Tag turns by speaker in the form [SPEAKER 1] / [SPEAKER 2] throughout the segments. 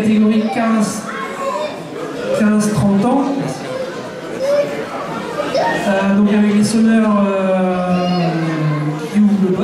[SPEAKER 1] catégorie 15-30 ans. Donc avec les sonneurs qui ouvrent le bot.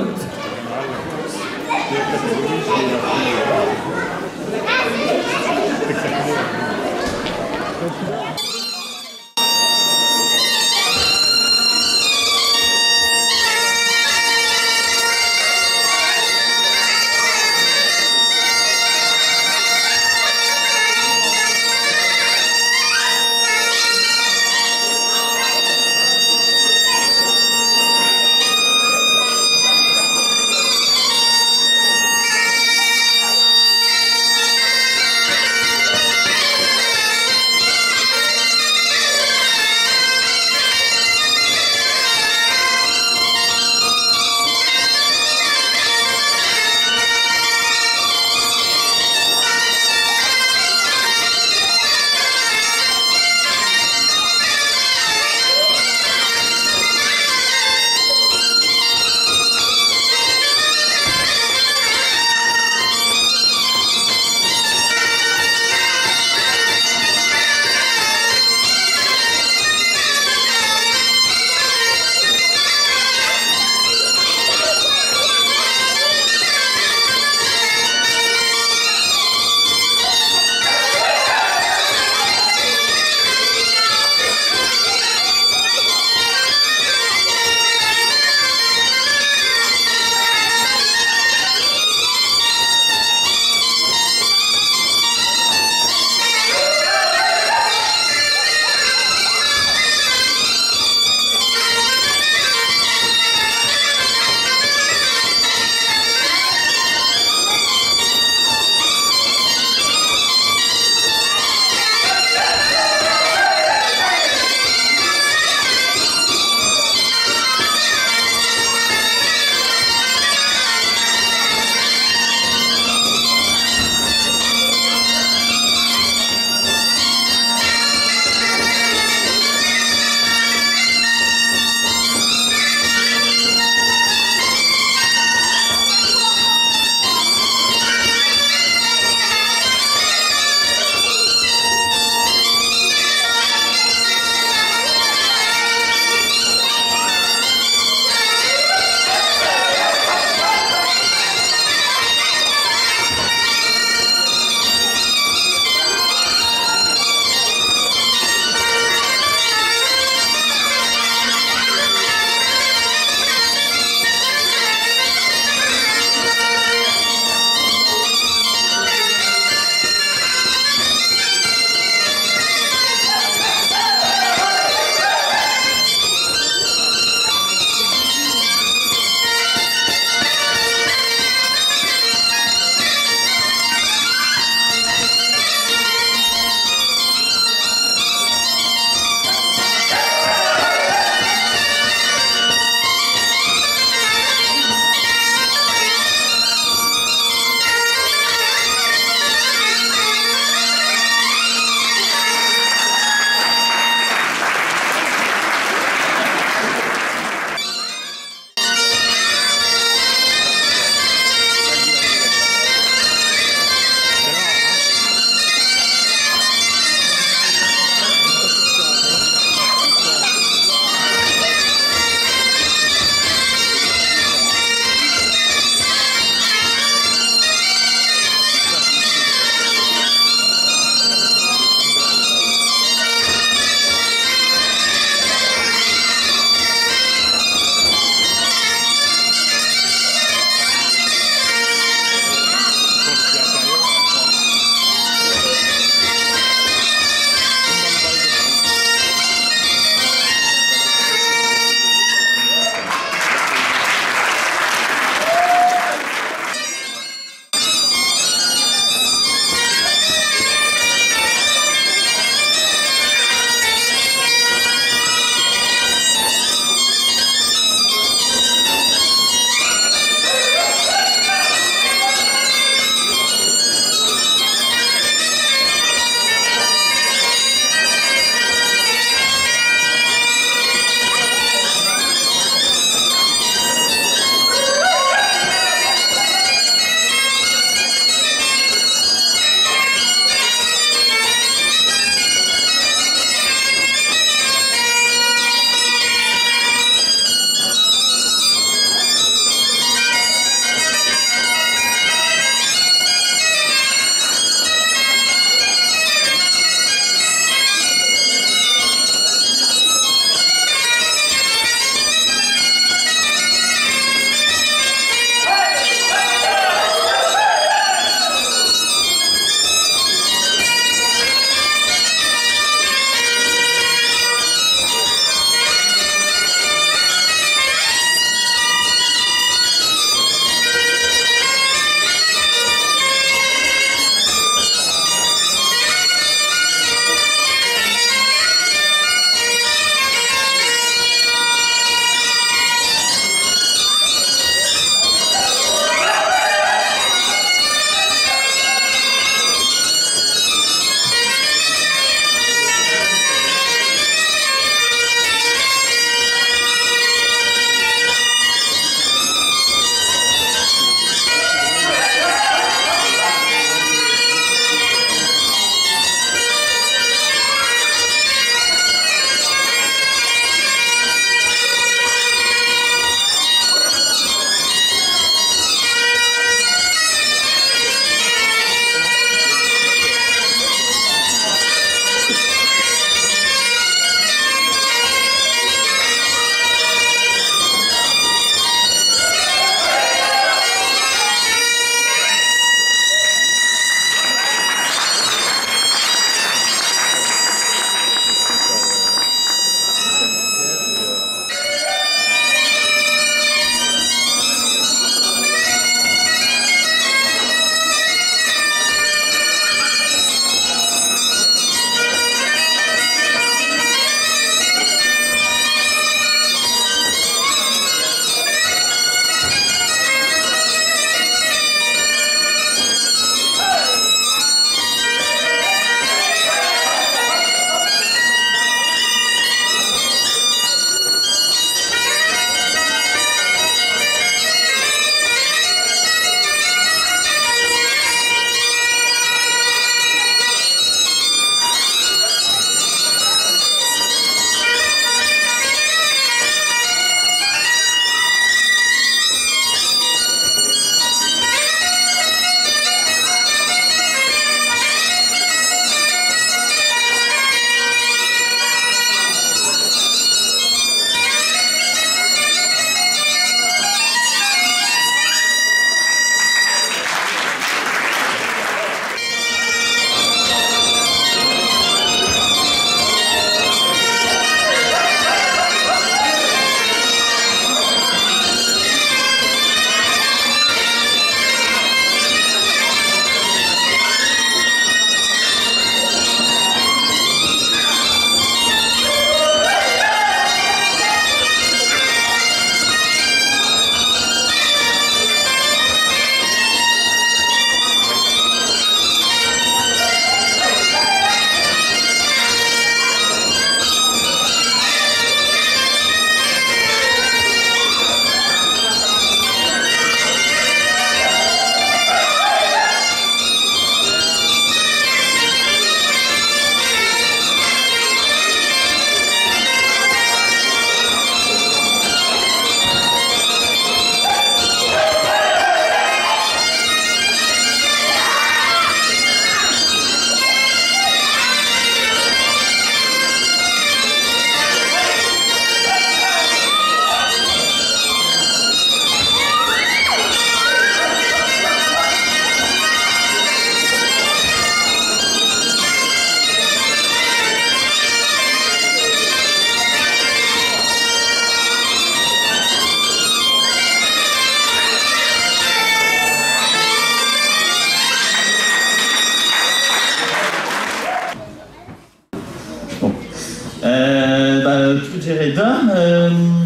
[SPEAKER 2] Reda,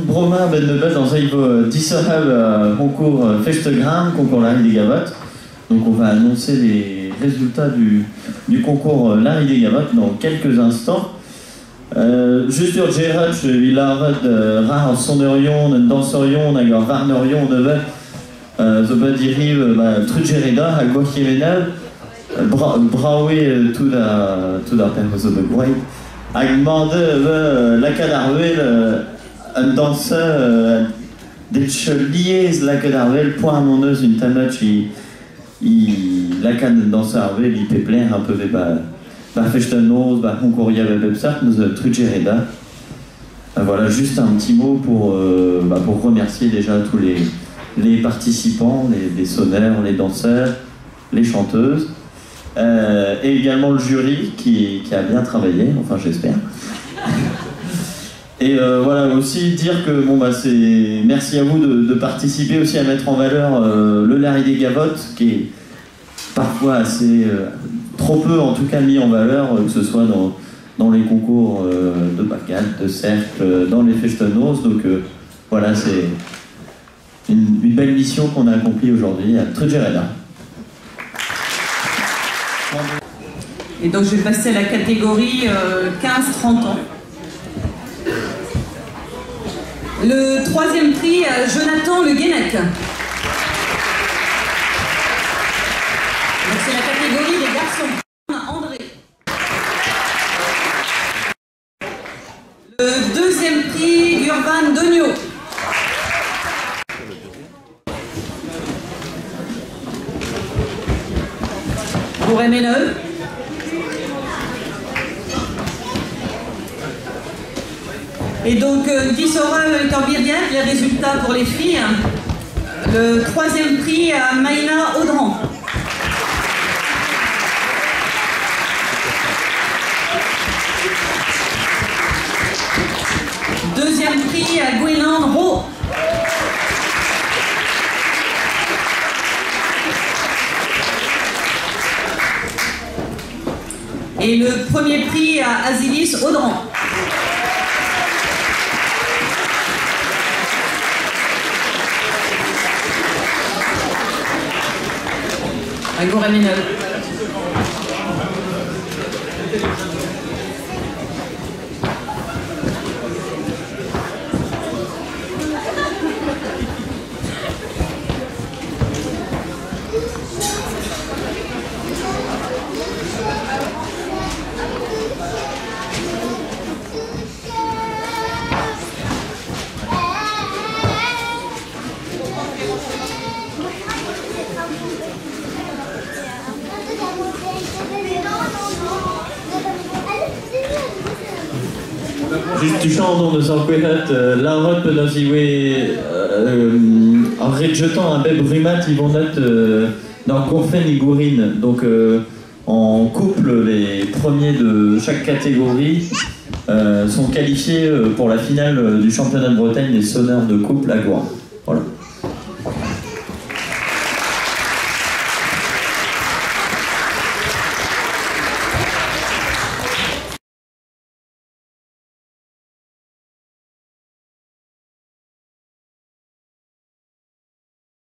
[SPEAKER 2] Broma ben de dans un disahab concours Festegram, concours Larry des Gavottes. Donc on va annoncer les résultats du concours Larry des Gavottes dans quelques instants. Juste sur Gerard, il a rare sonderion, un danserion, un varnerion, de dirive Trugereda, à Guachimenel, Braoué tout la perso de Guay. A demandé la cadarvel, un danseur des cheliers, la cadarvel, point à moneuse, une tanoche, la canne danseur, il peut plaire un peu de Festenos, Concouria, Websart, nous Trugereda. Voilà, juste un petit mot pour remercier déjà tous les participants, les sonneurs, les danseurs, les chanteuses. Et également le jury qui a bien travaillé, enfin j'espère. Et voilà, aussi dire que merci à vous de participer aussi à mettre en valeur le Larry des Gavottes, qui est parfois assez trop peu en tout cas mis en valeur, que ce soit dans les concours de baccanes, de cercle, dans les festenos. Donc voilà, c'est une belle mission qu'on a accomplie aujourd'hui à Trugereda.
[SPEAKER 3] Et donc je vais passer à la catégorie 15-30 ans. Le troisième prix, Jonathan Le Guenec. Donc c'est la catégorie des garçons. André. Le deuxième prix, Urban Degnaud. Bourré-Méneux. Et donc, Guissora et Corbirière, les résultats pour les filles. Le troisième prix à Maïna Audran. Deuxième prix à Gwenland Rowe. Et le premier prix à Azilis Audran. À Gouramineux.
[SPEAKER 2] Juste tu chantes dans de Sanquehat, la route peut dans en rejetant un bel brumat, ils vont être dans Confen et Gourine. Donc en couple, les premiers de chaque catégorie sont qualifiés pour la finale du championnat de Bretagne des sonneurs de couple à Gour. Voilà.